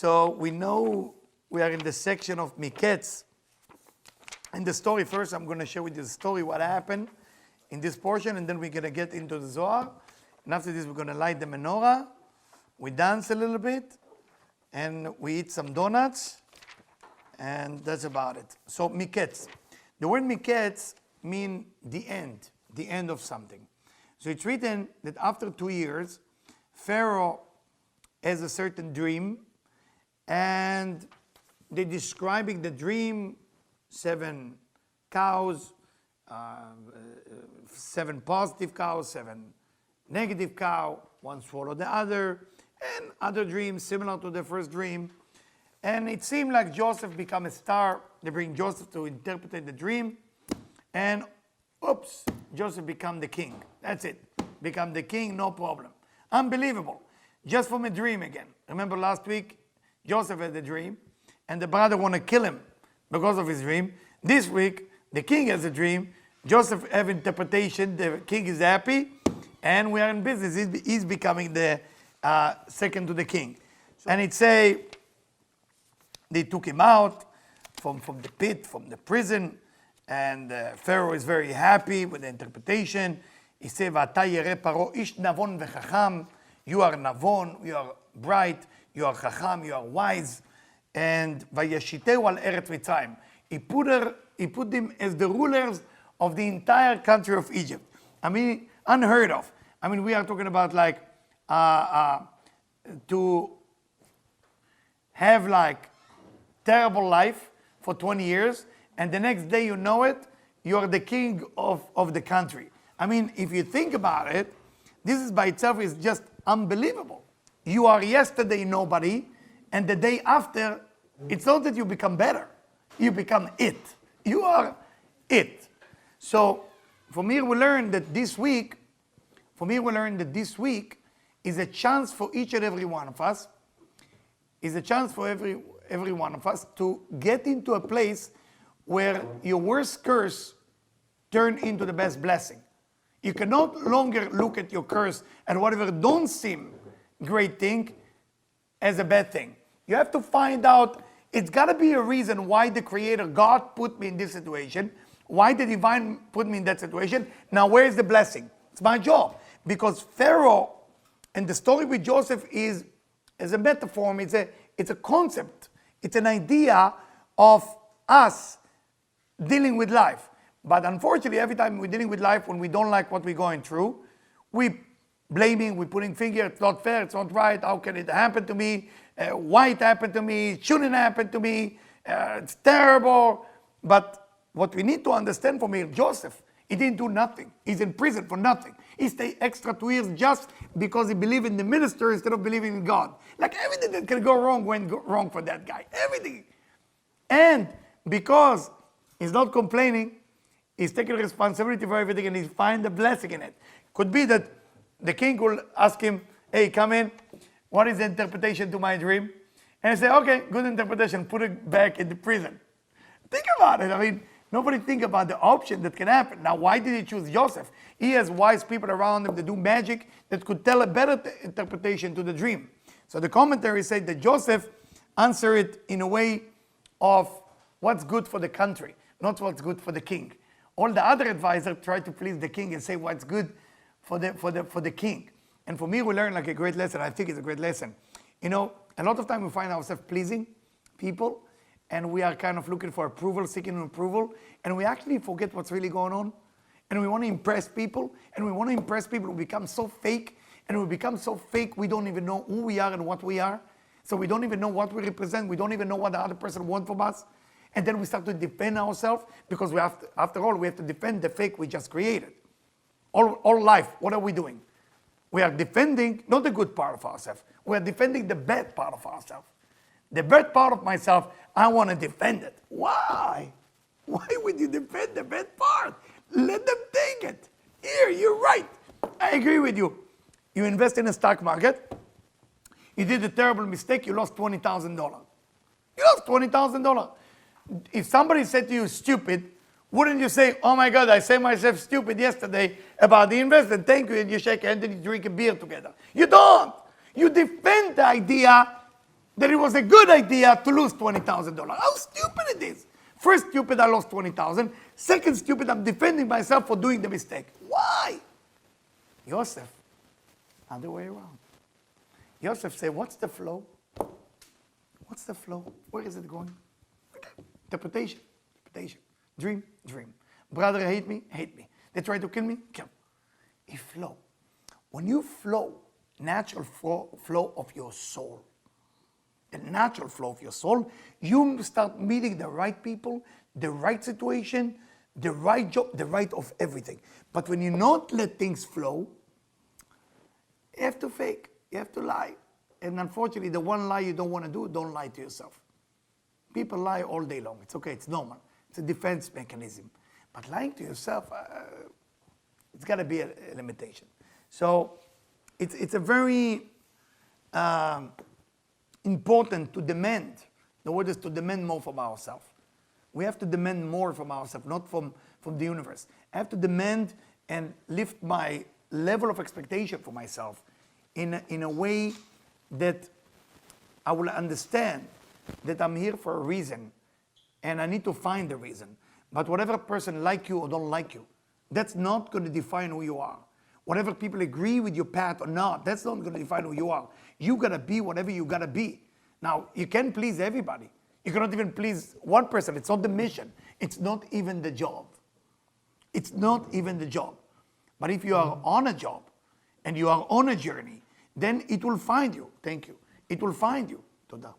So we know we are in the section of Mikketz. In the story, first I'm going to share with you the story, what happened in this portion, and then we're going to get into the Zohar. And after this, we're going to light the menorah. We dance a little bit, and we eat some donuts, and that's about it. So Mikketz. The word Mikketz means the end of something. So it's written that after 2 years, Pharaoh has a certain dream, and they're describing the dream, 7 cows, 7 positive cows, 7 negative cow, one swallowed the other, and other dreams similar to the first dream. And it seemed like Joseph became a star. They bring Joseph to interpret the dream, and oops, Joseph became the king. That's it. Become the king, no problem. Unbelievable. Just from a dream again. Remember last week, Joseph had a dream, and the brother want to kill him because of his dream. This week, the king has a dream. Joseph have interpretation. The king is happy, and we are in business. He's becoming the second to the king. And it say they took him out from the pit, from the prison, and Pharaoh is very happy with the interpretation. He said, "V'ata yireh Paro ish navon v'chacham." You are navon, you are bright, you are chacham, you are wise. And vayashiteu al eretz Mitzrayim. He put them as the rulers of the entire country of Egypt. I mean, unheard of. I mean, we are talking about like to have like terrible life for 20 years, and the next day you know it, you are the king of the country. I mean, if you think about it, this is by itself is just unbelievable. You are yesterday nobody, and the day after, it's not that you become better. You become it. You are it. So, from here we learn that this week is a chance for each and every one of us, is a chance for every one of us to get into a place where your worst curse turn into the best blessing. You can no longer look at your curse and whatever don't seem great thing as a bad thing. You have to find out, it's got to be a reason why the Creator, God, put me in this situation. Why the divine put me in that situation. Now where is the blessing? It's my job. Because Pharaoh and the story with Joseph is as a metaphor, it's a concept. It's an idea of us dealing with life. But unfortunately, every time we're dealing with life, when we don't like what we're going through, we blaming, we're putting finger, it's not fair, it's not right, how can it happen to me? Why it happened to me? It shouldn't happen to me. It's terrible. But what we need to understand from here, Joseph, he didn't do nothing. He's in prison for nothing. He stayed extra 2 years just because he believed in the minister instead of believing in God. Like everything that can go wrong went wrong for that guy. Everything. And because he's not complaining, he's taking responsibility for everything, and he finds the blessing in it. Could be that the king will ask him, "Hey, come in. What is the interpretation to my dream?" And he say, "Okay, good interpretation. Put it back in the prison." Think about it. I mean, nobody think about the option that can happen. Now, why did he choose Joseph? He has wise people around him that do magic that could tell a better interpretation to the dream. So the commentary said that Joseph answered it in a way of what's good for the country, not what's good for the king. All the other advisors try to please the king and say what's good for the king. And for me, we learn like a great lesson. I think it's a great lesson. You know, a lot of time we find ourselves pleasing people, and we are kind of looking for approval, seeking approval, and we actually forget what's really going on. And we want to impress people, and we want to impress people. We become so fake, and we become so fake we don't even know who we are and what we are. So we don't even know what we represent. We don't even know what the other person wants from us. And then we start to defend ourselves because after all, we have to defend the fake we just created. All life, what are we doing? We are defending not the good part of ourselves. We are defending the bad part of ourselves. The bad part of myself, I want to defend it. Why? Why would you defend the bad part? Let them take it. Here, you're right. I agree with you. You invest in a stock market. You did a terrible mistake. You lost $20,000. You lost $20,000. If somebody said to you, stupid, wouldn't you say, "Oh my God, I said myself stupid yesterday about the investment, thank you," and you shake hands and you drink a beer together? You don't. You defend the idea that it was a good idea to lose $20,000. How stupid it is. First stupid, I lost 20,000. Second stupid, I'm defending myself for doing the mistake. Why? Yosef, other way around. Yosef said, what's the flow? What's the flow? Where is it going? Interpretation, interpretation. Dream, dream. Brother hate me, hate me. They try to kill me, kill. It flow. When you flow, natural flow of your soul, the natural flow of your soul, you start meeting the right people, the right situation, the right job, the right of everything. But when you not let things flow, you have to fake, you have to lie. And unfortunately, the one lie you don't want to do, don't lie to yourself. People lie all day long. It's okay, it's normal. It's a defense mechanism. But lying to yourself, it's got to be a limitation. So it's a very important to demand. The word is to demand more from ourselves. We have to demand more from ourselves, not from the universe. I have to demand and lift my level of expectation for myself in a way that I will understand that I'm here for a reason and I need to find the reason. But whatever person like you or don't like you, that's not going to define who you are. Whatever people agree with your path or not, that's not going to define who you are. You got to be whatever you got to be. Now, you can't please everybody. You cannot even please one person. It's not the mission. It's not even the job. It's not even the job. But if you are on a job and you are on a journey, then it will find you. Thank you. It will find you. תודה.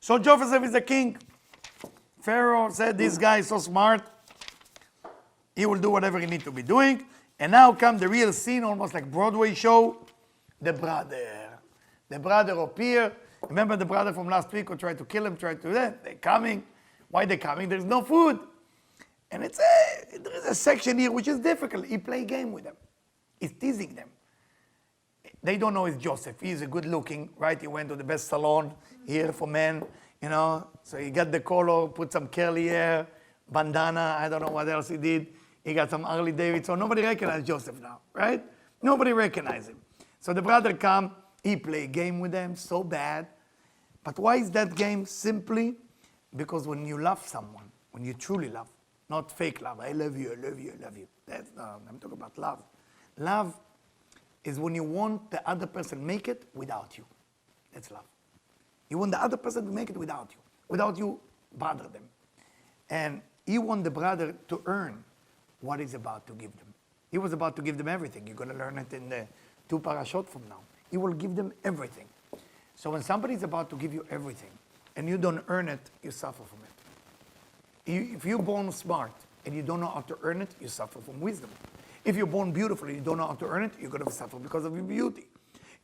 So Joseph is the king. Pharaoh said, this guy is so smart. He will do whatever he needs to be doing. And now comes the real scene, almost like Broadway show. The brother. The brother appear. Remember the brother from last week who tried to kill him, tried to do that? They're coming. Why they're coming? There's no food. And there is a section here which is difficult. He play game with them. He's teasing them. They don't know it's Joseph. He's a good looking, right? He went to the best salon here for men, you know. So he got the collar, put some curly hair, bandana, I don't know what else he did. He got some Harley Davidson. Nobody recognizes Joseph now, right? Nobody recognizes him. So the brother come, he play a game with them so bad. But why is that game? Simply because when you love someone, when you truly love, not fake love, I love you, I love you, I love you. That's not, I'm talking about love. Love is when you want the other person make it without you. That's love. You want the other person to make it without you bother them. And you want the brother to earn what he's about to give them. He was about to give them everything. You're going to learn it in the 2 parashot from now. He will give them everything. So when somebody's about to give you everything and you don't earn it, you suffer from it. If you're born smart and you don't know how to earn it, you suffer from wisdom. If you're born beautiful and you don't know how to earn it, you're going to suffer because of your beauty.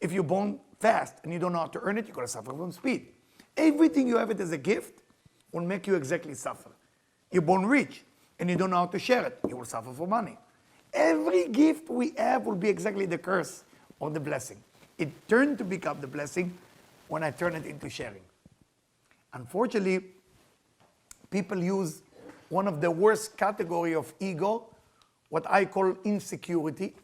If you're born fast and you don't know how to earn it, you're going to suffer from speed. Everything you have it as a gift will make you exactly suffer. You're born rich and you don't know how to share it, you will suffer for money. Every gift we have will be exactly the curse or the blessing. It turned to become the blessing when I turn it into sharing. Unfortunately, people use one of the worst category of ego, what I call insecurity.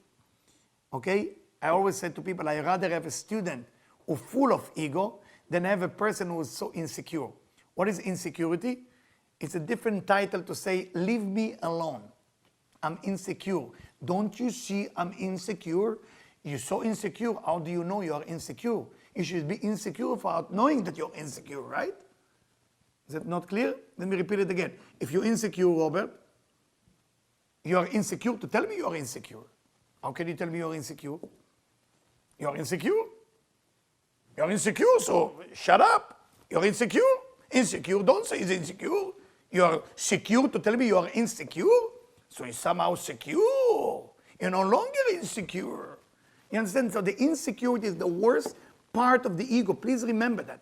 Okay? I always say to people, I rather have a student who's full of ego than have a person who is so insecure. What is insecurity? It's a different title to say, leave me alone. I'm insecure. Don't you see I'm insecure? You're so insecure. How do you know you are insecure? You should be insecure without knowing that you're insecure, right? Is that not clear? Let me repeat it again. If you're insecure, Robert, you are insecure to tell me you are insecure. How can you tell me you're insecure? You're insecure? You're insecure, so shut up. You're insecure? Insecure, don't say he's insecure. You're secure to tell me you are insecure? So you're somehow secure. You're no longer insecure. You understand? So the insecurity is the worst part of the ego. Please remember that.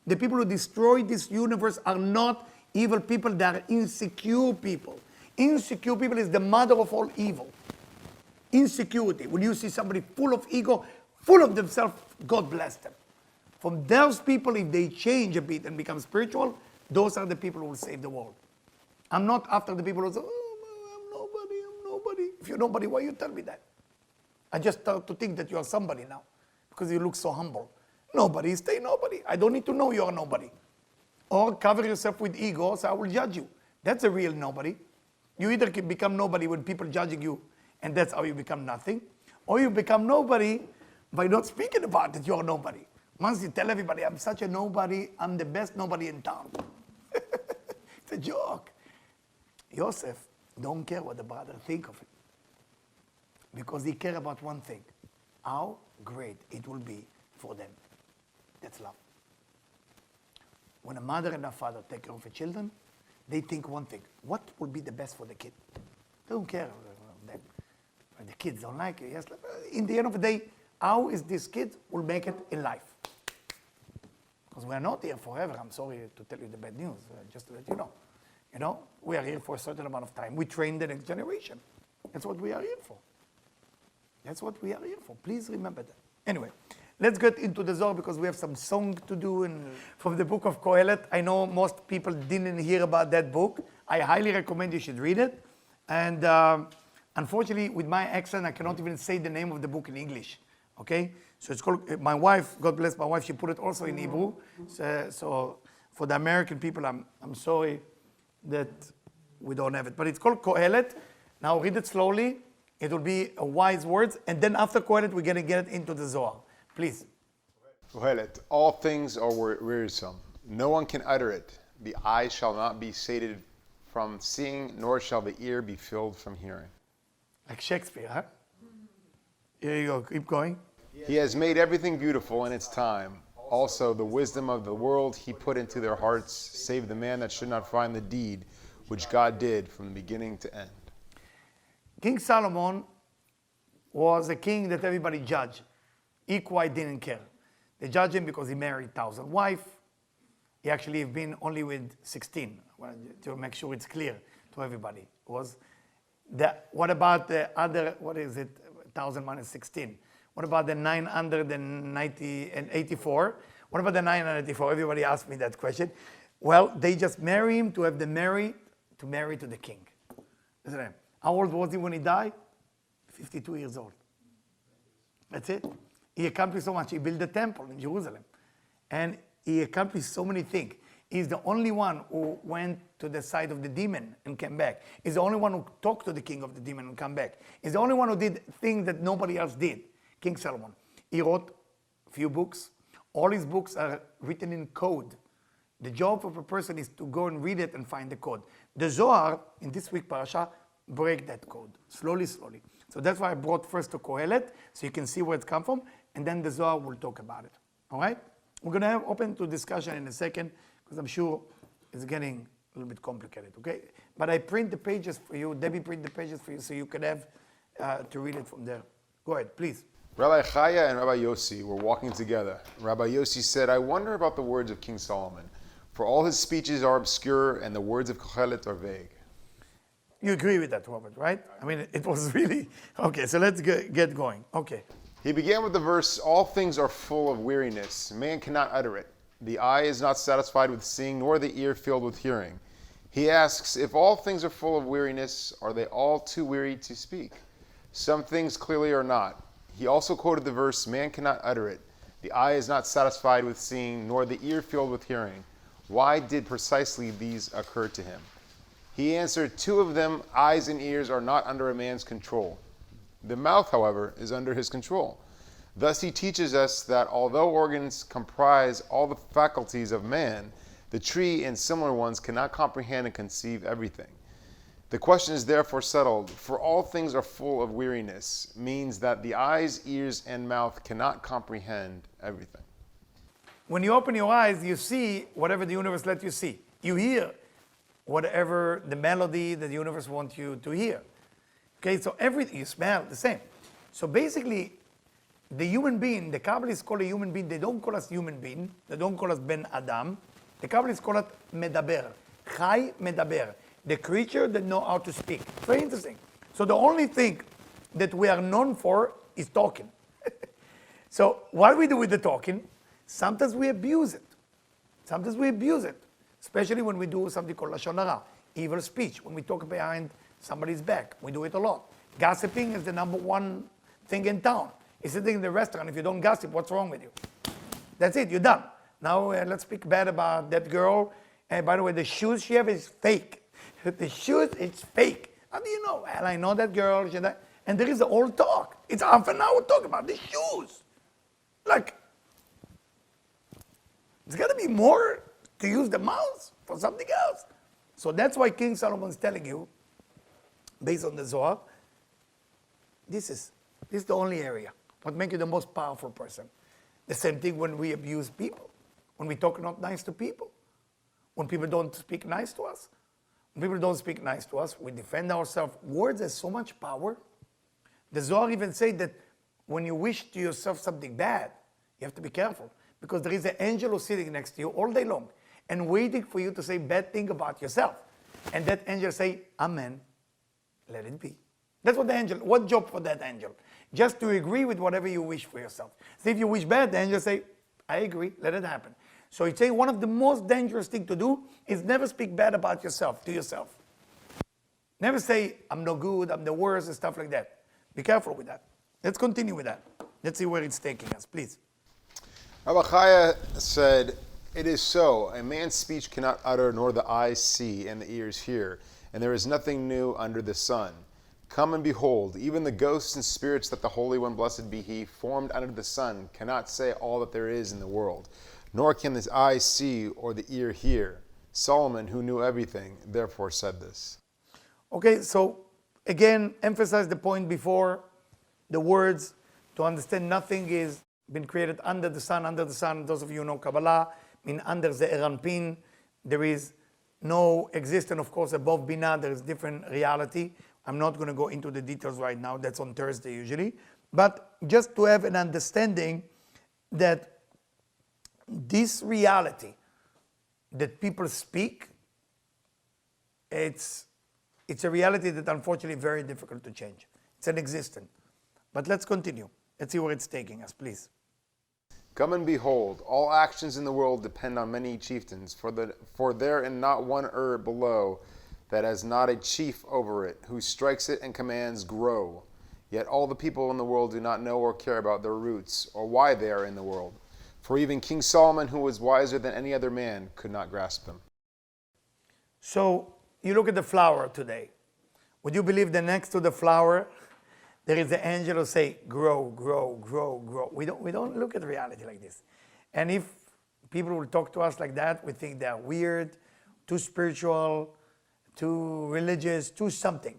The people who destroy this universe are not evil people, they are insecure people. Insecure people is the mother of all evil. Insecurity. When you see somebody full of ego, full of themselves, God bless them. From those people, if they change a bit and become spiritual, those are the people who will save the world. I'm not after the people who say, oh, I'm nobody. If you're nobody, why you tell me that? I just start to think that you are somebody now because you look so humble. Nobody, stay nobody. I don't need to know you are nobody. Or cover yourself with ego, so I will judge you. That's a real nobody. You either can become nobody when people judging you, and that's how you become nothing, or you become nobody by not speaking about it, you're nobody. Once you tell everybody, I'm such a nobody, I'm the best nobody in town. It's a joke. Yosef don't care what the brother think of it. Because he care about one thing. How great it will be for them. That's love. When a mother and a father take care of the children, they think one thing. What will be the best for the kid? They don't care. The kids don't like it. Yes. In the end of the day, how is this kid will make it in life? Because we are not here forever. I'm sorry to tell you the bad news, just to let you know. You know, we are here for a certain amount of time. We train the next generation. That's what we are here for. That's what we are here for. Please remember that. Anyway, let's get into the Zohar because we have some song to do. And from the book of Kohelet, I know most people didn't hear about that book. I highly recommend you should read it. And unfortunately, with my accent, I cannot even say the name of the book in English. Okay? So it's called, my wife, God bless my wife, she put it also in Hebrew. So for the American people, I'm sorry that we don't have it. But it's called Kohelet. Now read it slowly. It will be a wise words. And then after Kohelet, we're going to get into the Zohar. Please. Kohelet, all things are wearisome. No one can utter it. The eye shall not be sated from seeing, nor shall the ear be filled from hearing. Like Shakespeare, huh? Here you go. Keep going. He has made everything beautiful in its time. Also, the wisdom of the world he put into their hearts, save the man that should not find the deed which God did from the beginning to end. King Solomon was a king that everybody judged. He quite didn't care. They judged him because he married 1,000 wives. He actually have been only with 16, to make sure it's clear to everybody. What about the other, 1,000 minus 16? What about the 984? What about the 984? Everybody asked me that question. Well, they just marry him to have the marry to the king. Isn't it? How old was he when he died? 52 years old. That's it. He accomplished so much. He built a temple in Jerusalem. And he accomplished so many things. He's the only one who went to the side of the demon and came back. He's the only one who talked to the king of the demon and came back. He's the only one who did things that nobody else did. King Solomon. He wrote a few books. All his books are written in code. The job of a person is to go and read it and find the code. The Zohar, in this week parasha, break that code, slowly, slowly. So that's why I brought first to Kohelet, so you can see where it's come from, and then the Zohar will talk about it. All right? We're going to have open to discussion in a second, because I'm sure it's getting a little bit complicated, okay? But I print the pages for you. Debbie print the pages for you, so you can have to read it from there. Go ahead, please. Rabbi Chaya and Rabbi Yossi were walking together. Rabbi Yossi said, I wonder about the words of King Solomon, for all his speeches are obscure and the words of Kohelet are vague. You agree with that, Robert, right? I mean, it was really... Okay, so let's get going. Okay. He began with the verse, all things are full of weariness. Man cannot utter it. The eye is not satisfied with seeing, nor the ear filled with hearing. He asks, if all things are full of weariness, are they all too weary to speak? Some things clearly are not. He also quoted the verse, man cannot utter it. The eye is not satisfied with seeing, nor the ear filled with hearing. Why did precisely these occur to him? He answered, two of them, eyes and ears, are not under a man's control. The mouth, however, is under his control. Thus he teaches us that although organs comprise all the faculties of man, the tree and similar ones cannot comprehend and conceive everything. The question is therefore settled, for all things are full of weariness, means that the eyes, ears, and mouth cannot comprehend everything. When you open your eyes, you see whatever the universe lets you see. You hear whatever the melody that the universe wants you to hear. Okay, so everything, you smell the same. So basically, the human being, the Kabbalists call a human being, they don't call us human being, they don't call us Ben Adam. The Kabbalists call it Medaber, Chai Medaber, the creature that know how to speak. Very interesting. So the only thing that we are known for is talking. So what we do with the talking, sometimes we abuse it. Sometimes we abuse it, especially when we do something called Lashon Hara, evil speech, when we talk behind somebody's back. We do it a lot. Gossiping is the number one thing in town. He's sitting in the restaurant. If you don't gossip, what's wrong with you? That's it, you're done. Now let's speak bad about that girl. And by the way, the shoes she has is fake. The shoes, it's fake. How do you know? Well, I know that girl. And there is a whole talk. It's half an hour talk about the shoes. Like, there's got to be more to use the mouth for something else. So that's why King Solomon is telling you, based on the Zohar, this is the only area. What makes you the most powerful person? The same thing when we abuse people, when we talk not nice to people, when people don't speak nice to us. When people don't speak nice to us, we defend ourselves. Words have so much power. The Zohar even says that when you wish to yourself something bad, you have to be careful, because there is an angel who's sitting next to you all day long and waiting for you to say bad thing about yourself. And that angel say, Amen, let it be. That's what the angel, what job for that angel? Just to agree with whatever you wish for yourself. So if you wish bad, the angel say, I agree, let it happen. So it's saying one of the most dangerous things to do is never speak bad about yourself, to yourself. Never say, I'm no good, I'm the worst, and stuff like that. Be careful with that. Let's continue with that. Let's see where it's taking us, please. Rabbi Chaya said, it is so. A man's speech cannot utter, nor the eyes see, and the ears hear. And there is nothing new under the sun. Come and behold, even the ghosts and spirits that the Holy One, blessed be He, formed under the sun, cannot say all that there is in the world. Nor can the eye see or the ear hear. Solomon, who knew everything, therefore said this. Okay, so again, emphasize the point before, the words, to understand nothing is been created under the sun. Under the sun, those of you who know Kabbalah, mean under the Eranpin, there is no existence, of course, above Binah, there is different reality. I'm not going to go into the details right now, that's on Thursday usually. But just to have an understanding that this reality that people speak, it's a reality that unfortunately very difficult to change. It's an existence. But let's continue. Let's see where it's taking us, please. Come and behold, all actions in the world depend on many chieftains, for there is not one below that has not a chief over it, who strikes it and commands grow. Yet all the people in the world do not know or care about their roots, or why they are in the world. For even King Solomon, who was wiser than any other man, could not grasp them. So, you look at the flower today. Would you believe that next to the flower, there is the angel who say, grow, grow, grow, grow. We don't look at reality like this. And if people will talk to us like that, we think they're weird, too spiritual, too religious, too something.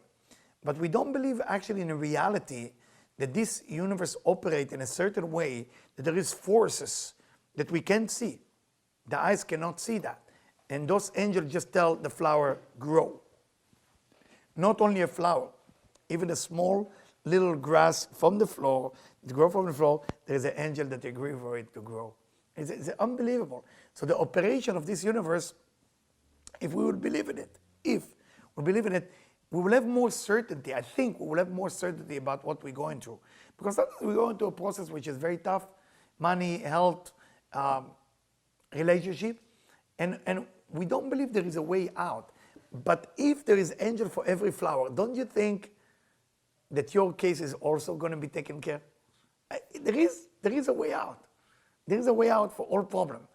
But we don't believe actually in a reality that this universe operates in a certain way, that there is forces that we can't see. The eyes cannot see that. And those angels just tell the flower, grow. Not only a flower, even a small little grass from the floor, it grows from the floor, there is an angel that agrees for it to grow. It's unbelievable. So the operation of this universe, if we would believe in it, we will have more certainty. I think we will have more certainty about what we're going through. Because sometimes we go into a process which is very tough, money, health, relationship, and we don't believe there is a way out. But if there is angel for every flower, don't you think that your case is also going to be taken care? There is a way out. There is a way out for all problems.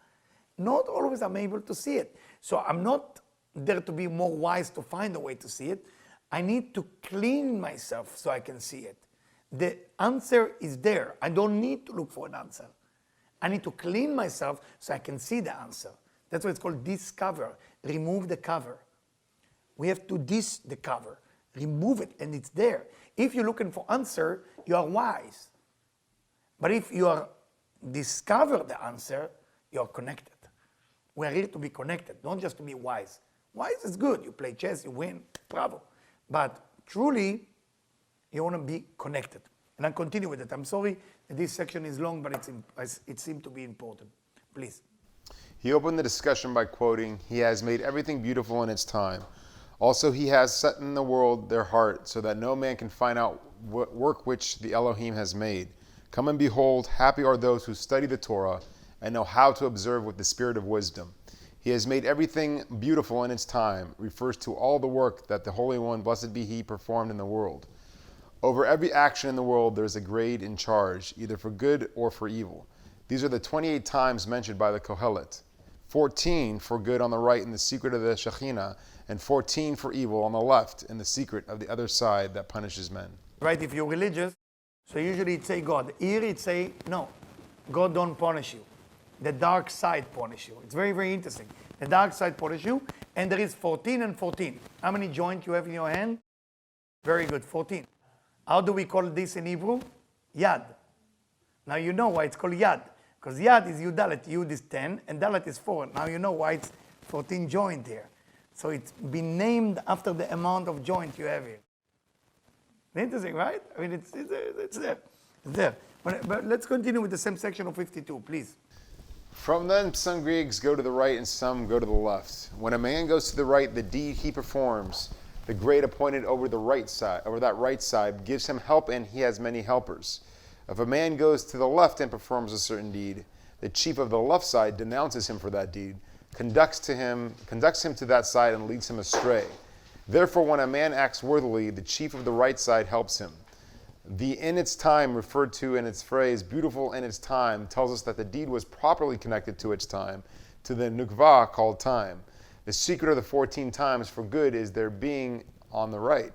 Not always I'm able to see it. So I'm not there to be more wise to find a way to see it. I need to clean myself so I can see it. The answer is there. I don't need to look for an answer. I need to clean myself so I can see the answer. That's why it's called discover. Remove the cover. We have to the cover. Remove it, and it's there. If you're looking for answer, you are wise. But if you are discover the answer, you are connected. We are here to be connected, not just to be wise. Wise is good. You play chess, you win, bravo. But truly, you want to be connected. And I'll continue with it. I'm sorry that this section is long, but it seemed to be important. Please. He opened the discussion by quoting, "He has made everything beautiful in its time. Also, He has set in the world their heart, so that no man can find out what work which the Elohim has made. Come and behold, happy are those who study the Torah and know how to observe with the spirit of wisdom. He has made everything beautiful in its time," refers to all the work that the Holy One, blessed be He, performed in the world. Over every action in the world, there is a grade in charge, either for good or for evil. These are the 28 times mentioned by the Kohelet. 14 for good on the right in the secret of the Shekhinah, and 14 for evil on the left in the secret of the other side that punishes men. Right, if you're religious, so usually it say God. Here it say, no, God don't punish you. The dark side punish you. It's very, very interesting. The dark side punish you, and there is 14 and 14. How many joints you have in your hand? Very good, 14. How do we call this in Hebrew? Yad. Now you know why it's called Yad. Because Yad is Yudalet. Yud is 10, and Dalet is 4. Now you know why it's 14 joint here. So it's been named after the amount of joint you have here. Interesting, right? I mean, it's there. It's there. But let's continue with the same section of 52, please. From them, some Greeks go to the right and some go to the left. When a man goes to the right, the deed he performs, the grade appointed over the right side, over that right side, gives him help, and he has many helpers. If a man goes to the left and performs a certain deed, the chief of the left side denounces him for that deed, conducts him to that side, and leads him astray. Therefore, when a man acts worthily, the chief of the right side helps him. The in its time referred to in its phrase, beautiful in its time, tells us that the deed was properly connected to its time, to the nukva called time. The secret of the 14 times for good is their being on the right.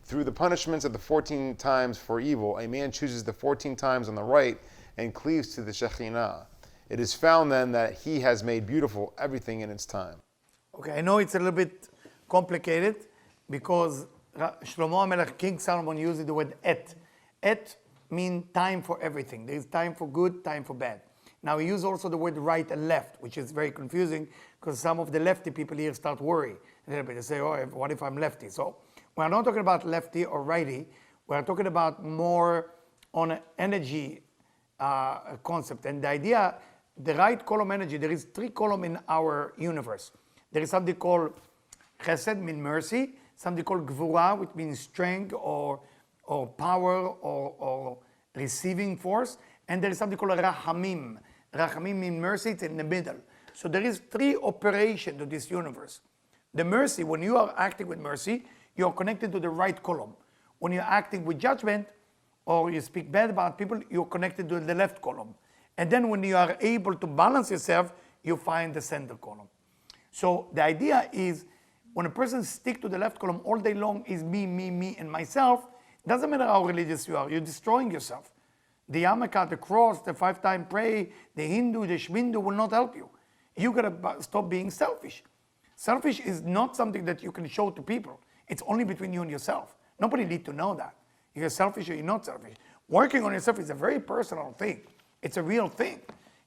Through the punishments of the 14 times for evil, a man chooses the 14 times on the right and cleaves to the Shekhinah. It is found then that he has made beautiful everything in its time. Okay, I know it's a little bit complicated because Shlomo HaMelech, King Solomon, uses the word et. Et means time for everything. There is time for good, time for bad. Now we use also the word right and left, which is very confusing because some of the lefty people here start worrying a little bit. They say, oh, what if I'm lefty? So we're not talking about lefty or righty. We're talking about more on an energy concept. And the idea, the right column energy, there is 3 columns in our universe. There is something called chesed, means mercy, something called gvura, which means strength or power or receiving force. And there is something called rachamim. Rachamim means mercy, it's in the middle. So there is 3 operations to this universe. The mercy, when you are acting with mercy, you are connected to the right column. When you're acting with judgment or you speak bad about people, you're connected to the left column. And then when you are able to balance yourself, you find the center column. So the idea is when a person sticks to the left column all day long is me, and myself, it doesn't matter how religious you are, you're destroying yourself. The yarmulke, the cross, the 5-time pray, the Hindu, the Shmindu will not help you. You gotta stop being selfish. Selfish is not something that you can show to people. It's only between you and yourself. Nobody needs to know that. If you're selfish or you're not selfish. Working on yourself is a very personal thing. It's a real thing.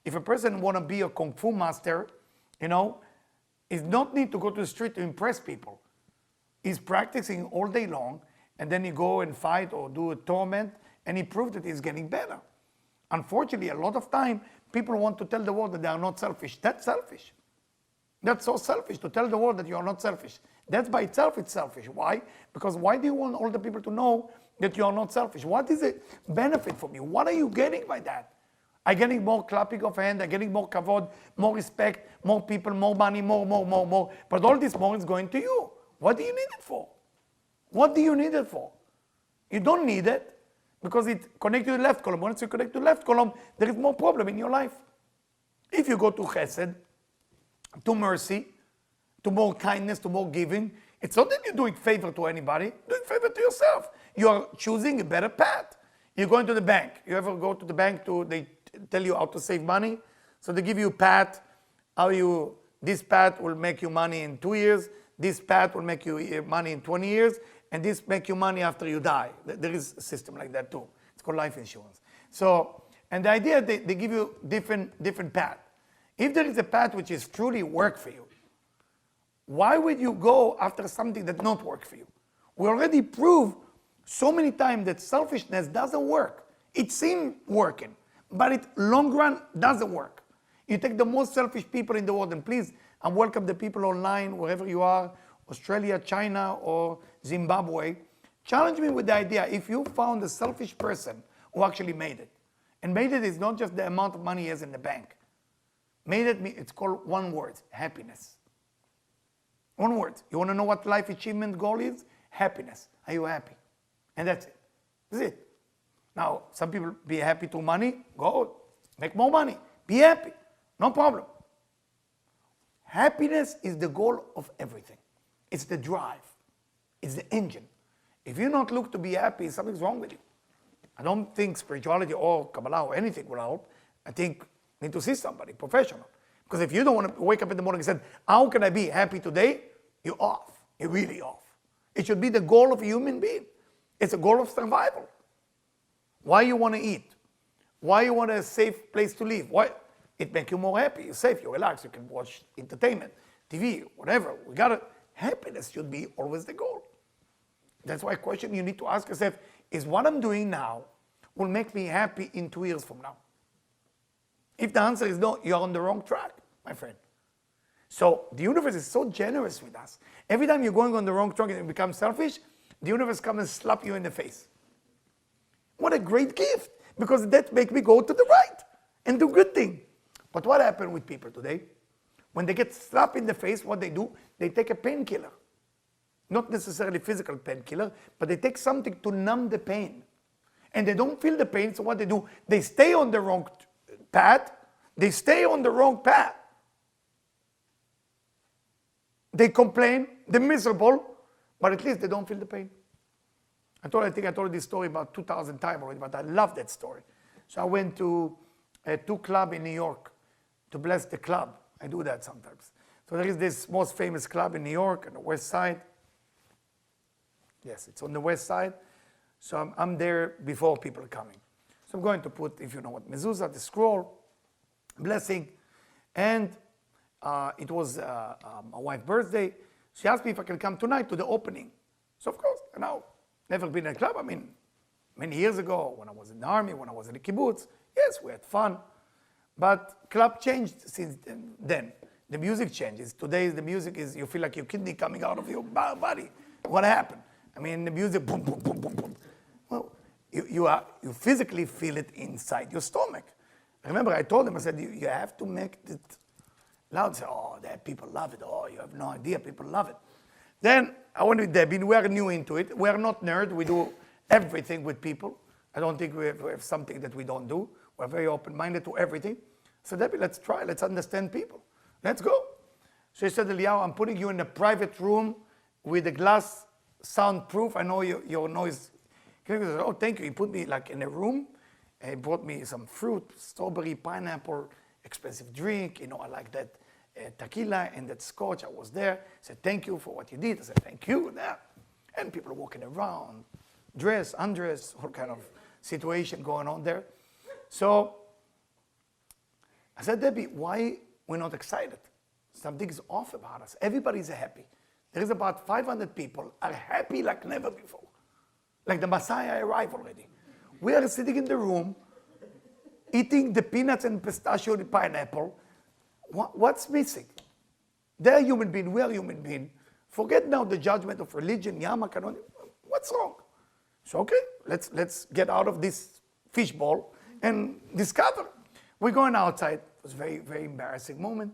If a person want to be a Kung Fu master, is not need to go to the street to impress people. He's practicing all day long, and then he go and fight or do a torment, and he proved that he's getting better. Unfortunately, a lot of time, people want to tell the world that they are not selfish. That's selfish. That's so selfish to tell the world that you are not selfish. That by itself it's selfish. Why? Because why do you want all the people to know that you are not selfish? What is the benefit from you? What are you getting by that? I'm getting more clapping of hands, I'm getting more kavod, more respect, more people, more money, more. But all this more is going to you. What do you need it for? What do you need it for? You don't need it because it connects to the left column. Once you connect to the left column, there is more problem in your life. If you go to chesed, to mercy, to more kindness, to more giving, it's not that you're doing favor to anybody, you're doing favor to yourself. You are choosing a better path. You're going to the bank. You ever go to the bank they tell you how to save money? So they give you a path, this path will make you money in 2 years, this path will make you money in 20 years, and this make you money after you die. There is a system like that too. It's called life insurance. So, and the idea, they give you different path. If there is a path which is truly work for you, why would you go after something that not work for you? We already proved so many times that selfishness doesn't work. It seems working, but it long run doesn't work. You take the most selfish people in the world, and please, I welcome the people online, wherever you are, Australia, China, or Zimbabwe. Challenge me with the idea, if you found a selfish person who actually made it, and made it is not just the amount of money he has in the bank. Made it, it's called one word, happiness. One word. You want to know what life achievement goal is? Happiness. Are you happy? And that's it. That's it. Now, some people be happy through money, go make more money. Be happy, no problem. Happiness is the goal of everything. It's the drive. It's the engine. If you not look to be happy, something's wrong with you. I don't think spirituality or Kabbalah or anything will help. I think you need to see somebody, professional. Because if you don't want to wake up in the morning and say, how can I be happy today? You're off. You're really off. It should be the goal of a human being. It's a goal of survival. Why you want to eat? Why you want a safe place to live? Why? It makes you more happy. You're safe, you relax, you can watch entertainment, TV, whatever. Happiness should be always the goal. That's why a question you need to ask yourself is what I'm doing now will make me happy in 2 years from now? If the answer is no, you're on the wrong track, my friend. So the universe is so generous with us. Every time you're going on the wrong track and you become selfish, the universe comes and slap you in the face. What a great gift, because that makes me go to the right and do good thing. But what happened with people today? When they get slapped in the face, what they do? They take a painkiller. Not necessarily physical painkiller, but they take something to numb the pain. And they don't feel the pain, so what they do? They stay on the wrong path. They stay on the wrong path. They complain, they're miserable, but at least they don't feel the pain. I think I told this story about 2,000 times already, but I love that story. So I went to two clubs in New York to bless the club. I do that sometimes. So there is this most famous club in New York on the west side. Yes, it's on the west side. So I'm there before people are coming. So I'm going to put, if you know what, mezuzah, the scroll, blessing. And it was my wife's birthday. She asked me if I can come tonight to the opening. So of course, now, never been in a club. I mean, many years ago, when I was in the army, when I was in the kibbutz, yes, we had fun. But club changed since then. The music changes. Today, the music is, you feel like your kidney coming out of your body. What happened? I mean, the music, boom, boom, boom, boom, boom. Well, you physically feel it inside your stomach. I remember I told them, I said, you have to make it loud. Say, oh, that people love it. Oh, you have no idea, people love it. Then I went with Debbie. We are new into it. We are not nerds. We do everything with people. I don't think we have something that we don't do. We're very open-minded to everything. So Debbie, let's try. Let's understand people. Let's go. So she said, Eliyahu, I'm putting you in a private room with a glass soundproof. I know your noise. Said, oh, thank you. He put me like in a room. He brought me some fruit, strawberry, pineapple, expensive drink. You know, I like that tequila and that scotch. I was there. I said, thank you for what you did. I said, thank you. And people are walking around, dress, undress, all kind of situation going on there. So I said, Debbie, why we're not excited? Something is off about us. Everybody's happy. There is about 500 people are happy like never before. Like the Messiah arrived already. We are sitting in the room, eating the peanuts and pistachio and pineapple. What's missing? They're human beings, we are human beings. Forget now the judgment of religion, Yama, Kanon. What's wrong? So okay, let's get out of this fishbowl and discover. We're going outside. It was a very, very embarrassing moment.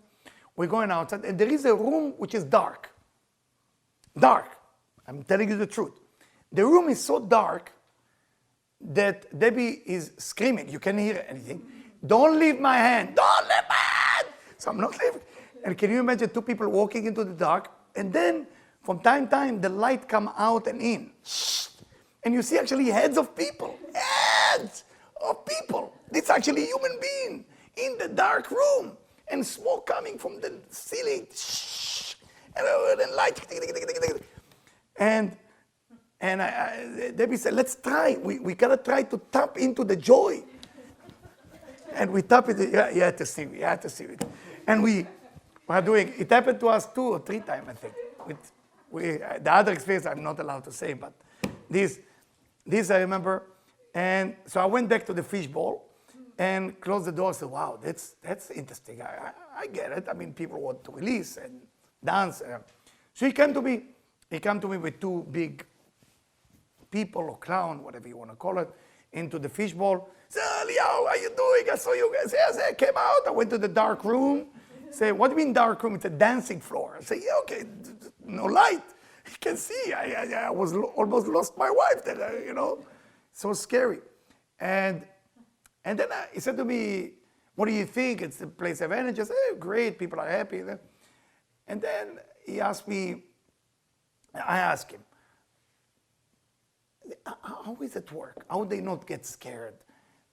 We're going outside, and there is a room which is dark. Dark. I'm telling you the truth. The room is so dark that Debbie is screaming. You can't hear anything. Don't leave my hand. Don't leave my hand. So I'm not leaving. And can you imagine two people walking into the dark, and then from time to time the light come out and in. And you see actually heads of people. Heads of people. It's actually a human being in the dark room. And smoke coming from the ceiling. And then light. And Debbie said, let's try. We gotta try to tap into the joy. And we tap it. You had to see it. You had to see it. And we are doing. It happened to us 2 or 3 times, I think. The other experience I'm not allowed to say, but this I remember. And so I went back to the fishbowl and closed the door. And said, wow, that's interesting. I get it. I mean, people want to release and dance. So he came to me. He came to me with 2 big people or clown, whatever you want to call it, into the fishbowl. Say, Eliyahu, how you doing? I saw you guys. Yes, I came out. I went to the dark room. Say, what do you mean dark room? It's a dancing floor. I say, yeah, okay, no light. You can see. I was almost lost my wife there, you know. So scary. And then he said to me, what do you think? It's a place of energy. I said, hey, great, people are happy. And then he asked me, I asked him, how is it work? How they not get scared?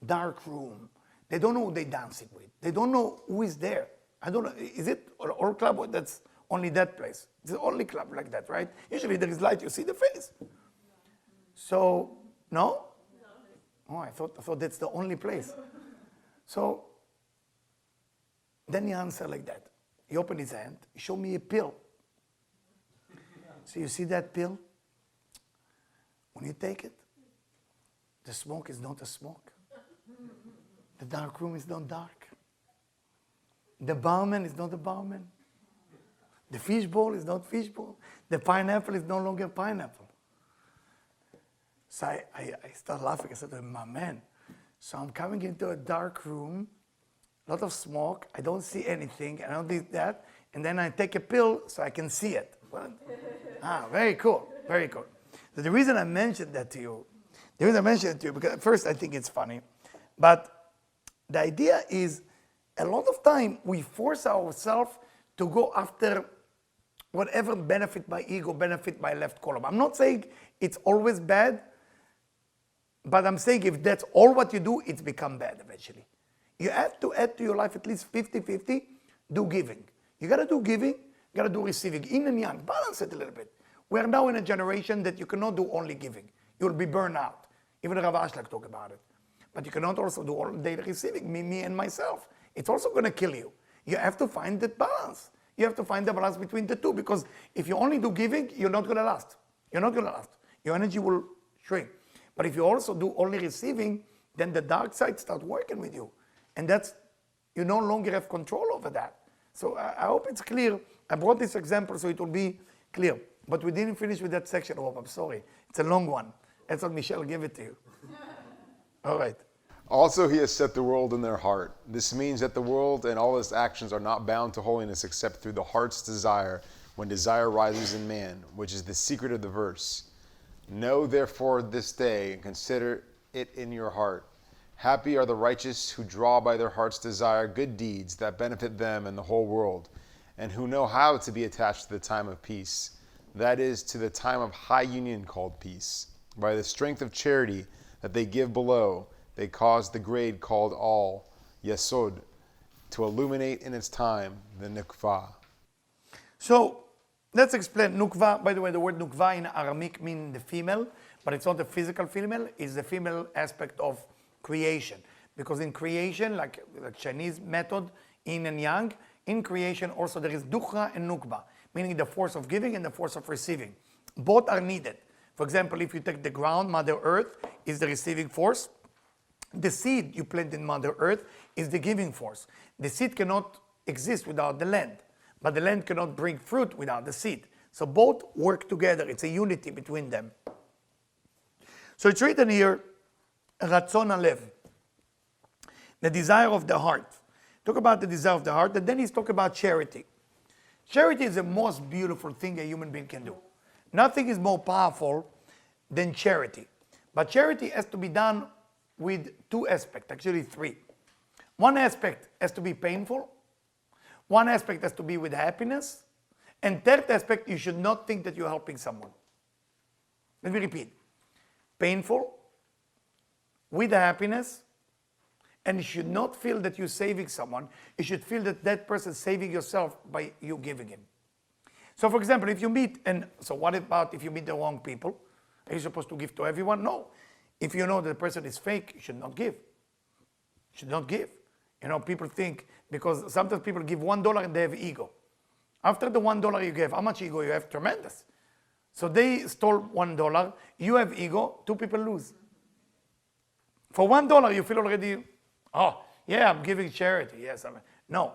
Dark room. They don't know who they're dancing with. They don't know who is there. I don't know. Is it all club or that's only that place? It's the only club like that, right? Usually there is light, you see the face. So, no? Oh, I thought that's the only place. So, then he answered like that. He opened his hand, he showed me a pill. So you see that pill? When you take it, the smoke is not a smoke. The dark room is not dark. The barman is not a barman. The fishbowl is not fishbowl. The pineapple is no longer pineapple. So I started laughing. I said to him, my man, so I'm coming into a dark room, a lot of smoke, I don't see anything, I don't do that, and then I take a pill so I can see it. Well, very cool, very cool. So the reason I mentioned that to you, because at first I think it's funny, but the idea is a lot of time we force ourselves to go after whatever benefit my ego, benefit my left column. I'm not saying it's always bad, but I'm saying if that's all what you do, it's become bad eventually. You have to add to your life at least 50-50, do giving. You gotta do giving, you gotta do receiving, yin and yang, balance it a little bit. We're now in a generation that you cannot do only giving. You'll be burned out. Even Rav Ashlag talk about it. But you cannot also do all day receiving, me and myself. It's also gonna kill you. You have to find that balance. You have to find the balance between the two, because if you only do giving, you're not gonna last. You're not gonna last. Your energy will shrink. But if you also do only receiving, then the dark side starts working with you. And that's, you no longer have control over that. So I hope it's clear. I brought this example so it will be clear. But we didn't finish with that section, Rob, I'm sorry. It's a long one. That's what Michelle gave it to you. All right. Also, he has set the world in their heart. This means that the world and all its actions are not bound to holiness except through the heart's desire, when desire rises in man, which is the secret of the verse. Know therefore this day and consider it in your heart. Happy are the righteous who draw by their heart's desire good deeds that benefit them and the whole world, and who know how to be attached to the time of peace, that is, to the time of high union called peace. By the strength of charity that they give below, they cause the grade called all, Yesod, to illuminate in its time the Nukva. So let's explain Nukva. By the way, the word Nukva in Aramaic means the female, but it's not the physical female, it's the female aspect of creation. Because in creation, like Chinese method, yin and yang, in creation also there is Dukhra and Nukba, meaning the force of giving and the force of receiving. Both are needed. For example, if you take the ground, Mother Earth is the receiving force. The seed you plant in Mother Earth is the giving force. The seed cannot exist without the land, but the land cannot bring fruit without the seed. So both work together. It's a unity between them. So it's written here, Ratzon Alev, the desire of the heart. Talk about the desire of the heart, and then he's talking about charity. Charity is the most beautiful thing a human being can do. Nothing is more powerful than charity. But charity has to be done with two aspects, actually three. One aspect has to be painful. One aspect has to be with happiness. And third aspect, you should not think that you're helping someone. Let me repeat. Painful, with happiness, and you should not feel that you're saving someone. You should feel that that person is saving yourself by you giving him. So for example, if you meet, and so what about if you meet the wrong people? Are you supposed to give to everyone? No. If you know that the person is fake, you should not give. You should not give. You know, people think, because sometimes people give $1 and they have ego. After the $1 you give, how much ego you have? Tremendous. So they stole $1, you have ego, two people lose. For $1 you feel already, oh, yeah, I'm giving charity. Yes, no,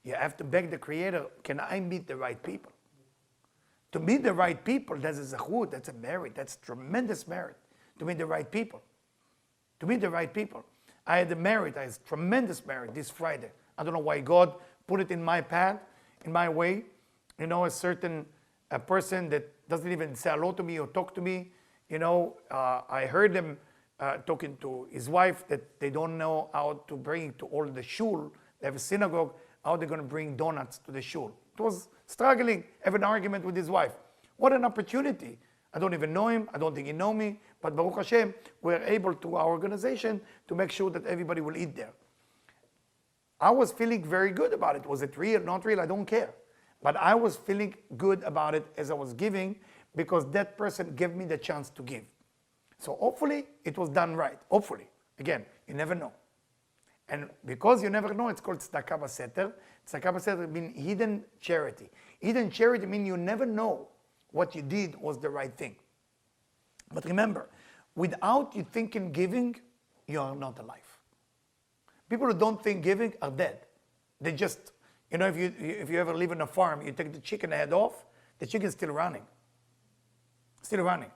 you have to beg the Creator, can I meet the right people? To meet the right people, that's a zechut, that's a merit, that's tremendous merit. To meet the right people. To meet the right people. I had a merit, I had tremendous merit this Friday. I don't know why God put it in my path, in my way. You know, a person that doesn't even say hello to me or talk to me. You know, I heard them talking to his wife that they don't know how to bring to all the shul. They have a synagogue, how they're going to bring donuts to the shul. It was struggling, have an argument with his wife. What an opportunity. I don't even know him, I don't think he know me, but Baruch Hashem, we're able to our organization to make sure that everybody will eat there. I was feeling very good about it. Was it real, not real? I don't care. But I was feeling good about it as I was giving because that person gave me the chance to give. So hopefully it was done right. Hopefully. Again, you never know. And because you never know, it's called tzedakah b'seter. Tzedakah b'seter means hidden charity. Hidden charity means you never know what you did was the right thing. But remember, without you thinking giving, you are not alive. People who don't think giving are dead. They just, if you ever live in a farm, you take the chicken head off, the chicken's still running. Still running.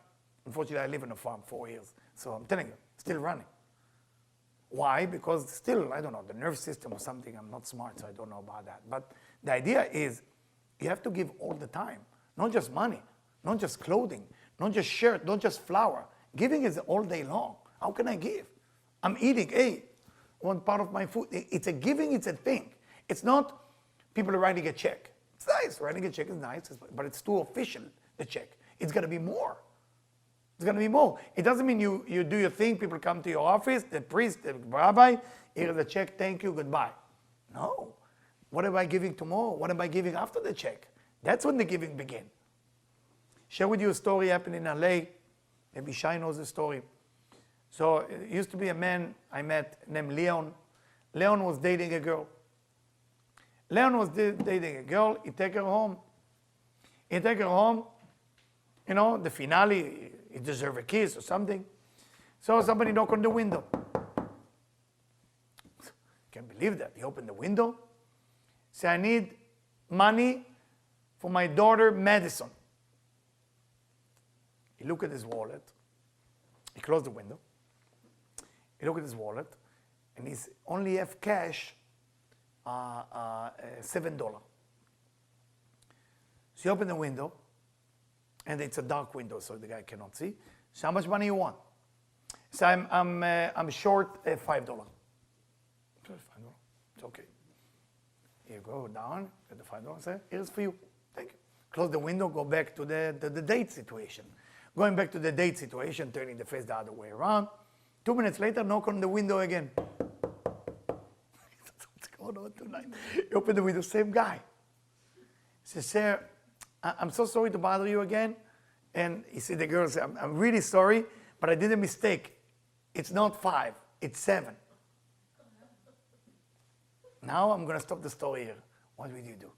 Unfortunately, I live in a farm 4 years, so I'm telling you, still running. Why? Because still, I don't know, the nerve system or something, I'm not smart, so I don't know about that. But the idea is, you have to give all the time. Not just money, not just clothing, not just shirt, not just flour. Giving is all day long. How can I give? I'm eating, hey, one part of my food. It's a giving, it's a thing. It's not people are writing a check. It's nice, writing a check is nice, but it's too official, the check. It's gonna be more. It's gonna be more. It doesn't mean you do your thing, people come to your office, the priest, the rabbi, here's the check, thank you, goodbye. No. What am I giving tomorrow? What am I giving after the check? That's when the giving begins. Share with you a story happened in LA. Maybe Shai knows the story. So it used to be a man I met named Leon. Leon was dating a girl. Leon was dating a girl. He take her home. The finale, he deserved a kiss or something. So somebody knocked on the window. Can't believe that. He opened the window. Say, I need money for my daughter, Madison. He looked at his wallet. He closed the window. He looked at his wallet, and he only have cash, $7. So he opened the window, and it's a dark window, so the guy cannot see. So how much money you want? So I'm short $5. It's okay. You go down, get the $5, say, here's for you. Thank you. Close the window, go back to the date situation. Going back to the date situation, turning the face the other way around. 2 minutes later, knock on the window again. What's going on tonight? You open the window, same guy. He says, sir, I'm so sorry to bother you again. And you see the girl say, I'm really sorry, but I did a mistake. It's not 5, it's 7. Now I'm going to stop the story here. What will you do?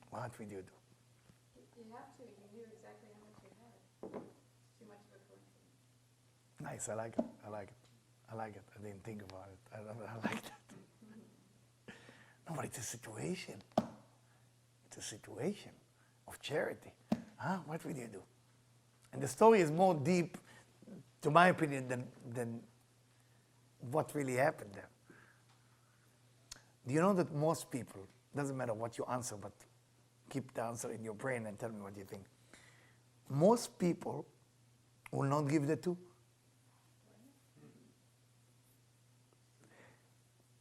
What will you do? You have to. You knew exactly how much you had. It's too much of a coincidence. Nice. I like it. I didn't think about it. I like that. No, but it's a situation. It's a situation of charity. What will you do? And the story is more deep, to my opinion, than what really happened there. Do you know that most people, doesn't matter what you answer, but keep the answer in your brain and tell me what you think. Most people will not give the 2.